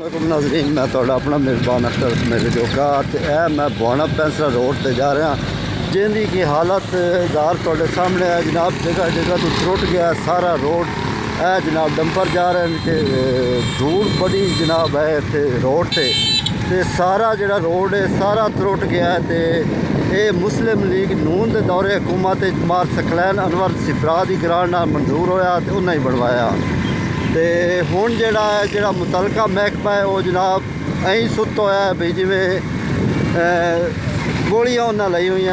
नाज़रीन मैं थोड़ा अपना मेज़बान अख्तर मेरे जोका मैं बवाना पैंसरा रोड से जा रहा जिंदी की हालत जार थोड़े सामने है जनाब। जगह जगह तो त्रुट गया सारा रोड है जनाब। डंपर जा रहे हैं कि धूड़ बड़ी जनाब है इतने रोड से सारा जड़ा रोड है सारा त्रुट गया है। तो ये मुस्लिम लीग नून के दौरे हुकूमत जमात सकलैन अनवर सिफरा की ग्रांट मंजूर होया तो उन्हें ही बनवाया। तो हुण जड़ा मुतलका महकमा है वो जनाब ऐं सुत होया है भी जिमें गोलियां उन्हें लाई हुई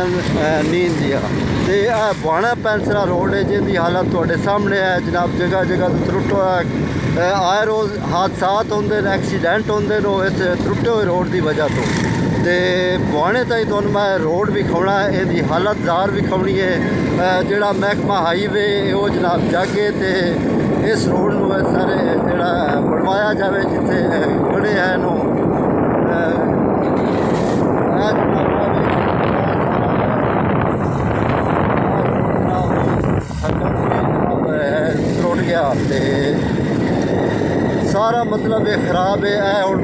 नींद दिया। तो यह बवाना पैंसरा रोड है जिंदी हालत थोड़े सामने है जनाब। जगह जगह तो त्रुट होया आए रोज़ हादसात होंदे ने एक्सीडेंट होंदे ने इस त्रुटे हुए रोड की वजह तो बवाने ताईं तुहानूं मैं रोड विखाउणा है इसकी हालत जार विखाउणी है। जिहड़ा महकमा हाईवे वो जनाब जागे तो इस रोड में सारे जड़ा बनवाया जाए जिथे खड़े हैं नो त्रुट गया तो सारा मतलब ये खराब है। हुण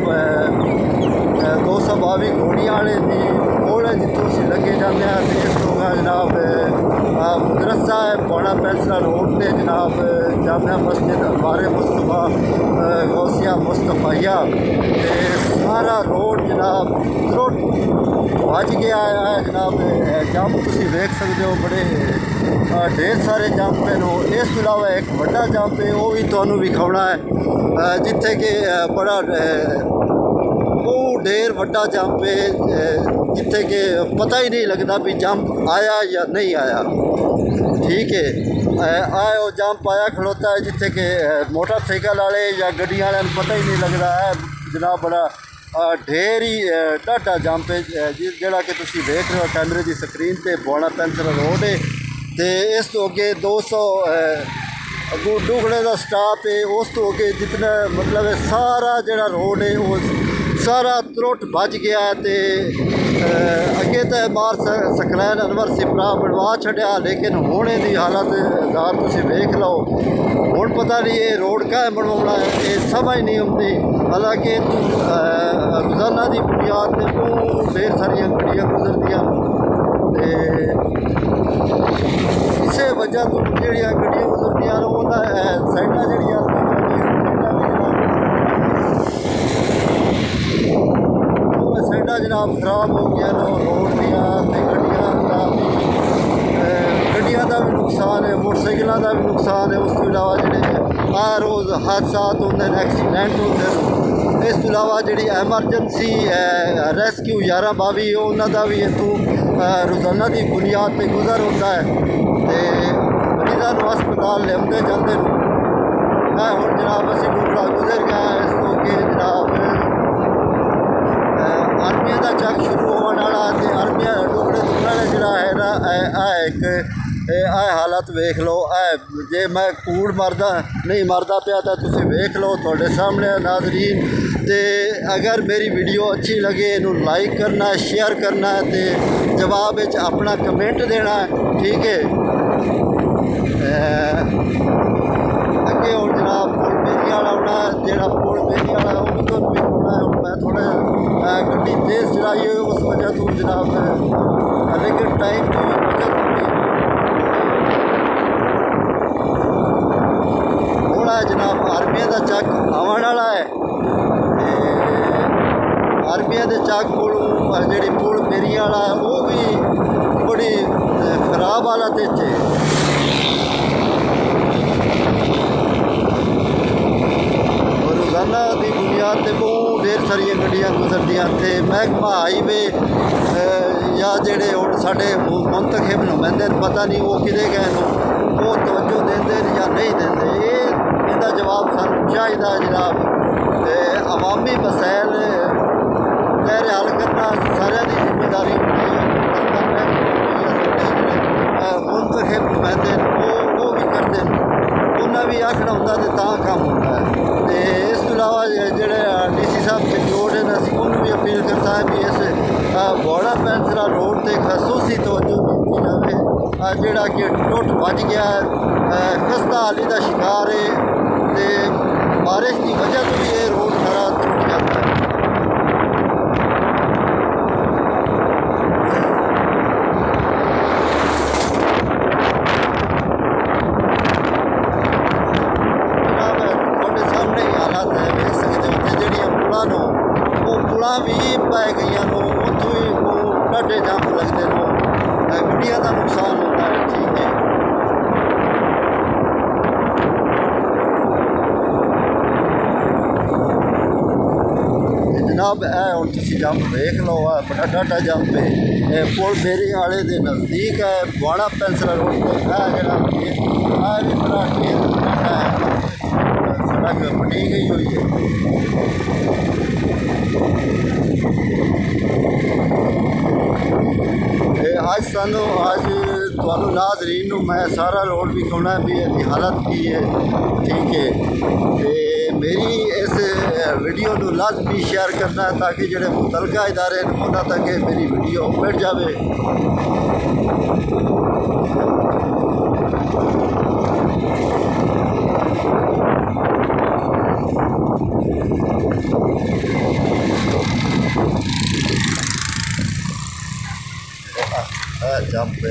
222 घोड़ियां वाले की कोल जितों असीं लगे जाते हैं तो इस तो जनाब मदरसा है बवाना पैंसरा रोड से जनाब जामिया मस्जिद बारे मुस्तफा गौसिया मुस्तफाइया सारा रोड जनाब त्रुट भज गया है जनाब। जंप तुसीं वेख सकते हो बड़े ढेर सारे जंप हैं। इस तो इलावा एक बड़ा जंप है वो भी तुहानूं विखाउणा है जिथे कि बड़ा ढेर वड्डा जंप है जिथे कि पता ही नहीं लगता भी जंप आया या नहीं आया। ठीक है आए वो जंप आया खड़ोता है जिथे कि मोटरसाइकिल वाले या गड्डियां वाले पता ही नहीं लगता है जनाब। बड़ा ढेर ही ढाडा जंप है जिहड़ा कि तुसीं देख रहे हो कैमरे की स्क्रीन पर बवाना पैंसरा रोड है। तो इस तो अगे 200 डुगड़े का स्टाप है उस तो अगे जितना मतलब सारा जड़ा रोड है वो सारा त्रुट भज गया है। तो अगे तो मार सकलैन अनवर सिफरा बनवा छड़िया लेकिन होने की हालत जार तुसीं वेख लो। हुण पता नहीं ये रोड क्या बनवाना है ये समझ नहीं आती। हालांकि रोजाना की बुनियाद पर ढेर सारिया गड्डियां गुजरदियां इस वजह तो जड़ियाँ गड्डियां गुजरदियां साइडां जड़ियां साइडां जनाब खराब हो गया रोड दियाँ गड्डियां का भी नुकसान है मोटरसाइकिलों का भी नुकसान है। उस तो इलावा जोड़े हर रोज़ हादसात होंदे ने एक्सीडेंट होंदे ने। इस तो इलावा जी एमरजेंसी रेस्क्यू 1122 उन्हों का भी इतों रोज़ाना की बुनियाद पर गुजर होता है तो मरीज़ों को हस्पताल लियाते जाते हैं। हुण जनाब असीं डुगड़ा गुजर गया इस तो अगे जनाब आर्मिया का चक शुरू होने वाला तो आर्मिया डुगड़े तो पहले जड़ा है ना एक हालत वेख लो जे मैं कूड़ मरदा नहीं मरदा पिया तो तुसीं वेख लो थोड़े सामने नाजरीन। तो अगर मेरी वीडियो अच्छी लगे इनू लाइक करना है शेयर करना है तो जवाब अपना कमेंट देना है। ठीक है अगे हुण जनाब पुल बेरी वाला आना जो पुल बेरी वाला वो भी तुहानूं विखाउणा है। मैं थोड़ा गड्डी तेज़ चलाई हुई उस वजह तो जनाब लेकिन टाइम की बचत होगी थोड़ा जनाब। आर्मिया का चक आवन वाला है आर्मिया के चक कोलों जी पुल बेरी वाला है वो भी बड़ी खराब हालत है। रोज़ाना की बुनियाद पर बहुत ढेर सारिया गड्डियां गुजरदियां थे। महकमा हाईवे या जेडे हुण साडे मुंतखब नुमाइंदे पता नहीं वो किदे गए वो तवज्जो देंदे या नहीं देंदे इसका जवाब सानूं चाहिदा जनाब। अवामी मसैल गैर हल करना सारिया की जिम्मेदारी मुंतखब नुमाइंदे वो भी करते उन्हें भी आखना होंदा तो काम होता है। तो इस तो इलावा जोड़े DC साहब चंजोड़ हैं असीं उन्होंने भी अपील करता है भी इस बवाना पैंसरा रोड से खसूसी तवज्जो की जाए जोड़ा कि टुट भज गया खस्ता हाली का शिकार है। तो बारिश की वजह तो भी ये रोड सारा टुट गया। ਪੋਲਾਂ ਵੀ ਪੈ ਗਈਆਂ ਨੂੰ ਉੱਥੋਂ ਹੀ ਡਾਢੇ ਜੰਪ ਲੱਗਦੇ ਨੂੰ ਗੱਡੀਆਂ ਦਾ ਨੁਕਸਾਨ ਹੁੰਦਾ ਹੈ। ਠੀਕ ਹੈ। जनाब हम तुम जंप देख लो बड़ा डाटा जंप है पुल बेरी वाले के नज़दीक है बाड़ा पेंसिल रोड पर जरा भी बड़ा डाटा है सड़क बनी गई हुई है। अज सानू अज तुहानू नाज़रीन नू मैं सारा रोड भी कहना भी इसकी हालत की है। ठीक है। तो मेरी इस वीडियो को लाजमी शेयर करना है ताकि जोड़े मुतलका इदारे उन्होंने तक मेरी वीडियो पहुँच जाए। जंप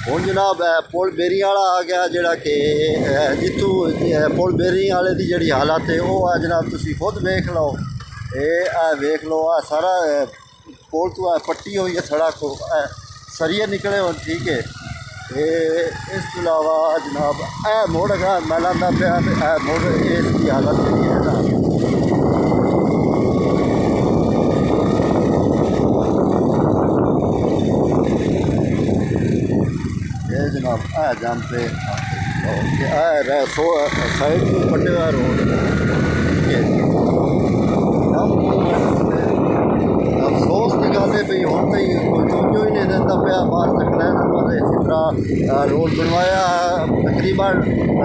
हूँ जनाब पुल बेरी वाला आ गया जोड़ा कि जितों पुल बेरी वाले की जी हालत है वो आ जनाब तुम खुद वेख लो। ये वेख लो आ सारा पुल तो पट्टी हुई है सड़क सरिये निकले हो। ठीक है। इस तो अलावा जनाब मोड़ है मैं लाता पाया मोड़ इसकी हालत जी है ना जनाब जंप साइड को पट्टे हुआ रोड। ठीक है। अफसोस की गल है भाई हम तो कोई सोचो ही नहीं देता पाया बाहर सकना है इसी तरह रोड बनवाया तकरीबन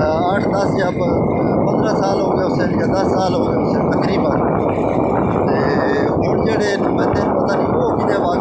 8-10 या 15 साल हो गए उससे या 10 साल हो गए उससे तकरीबन। हूँ जोड़े बंदे पता नहीं वो कि वाक